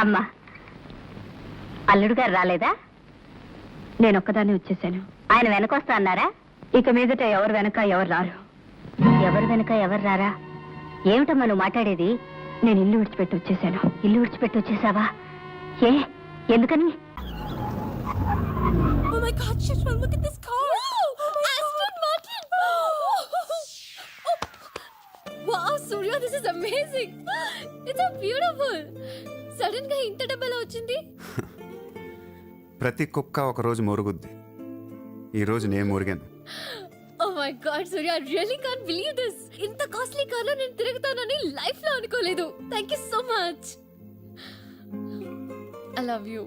అమ్మా, అల్లుడు గారు రాలేదా? నేను ఒక్కదాన్ని వచ్చేసాను. ఆయన వెనకొస్తా అన్నారా? ఇక మీదట ఎవరు వెనక ఎవరు రారు. ఎవరు వెనక ఎవరు రారా? ఏమిటమ్మా నువ్వు మాట్లాడేది? నేను ఇల్లు విడిచిపెట్టి వచ్చేసాను. ఇల్లు విడిచిపెట్టి వచ్చేసావా? ఏ, ఎందుకని? Oh my God, Shishma, look at this car! Aston Martin! Wow, Surya, this is amazing! It's so beautiful! Sudden గా ఇంత డబ్బెలా వచ్చింది? ప్రతి కుక్క ఒక రోజు మురుగుద్ది. ఈ రోజు నేను మురిగాను. Oh my God, Surya, I really can't believe this! ఇంత కాస్ట్లీ కార్లో నేను తిరుగుతానని లైఫ్ లో అనుకోలేదు. Thank you so much! I love you.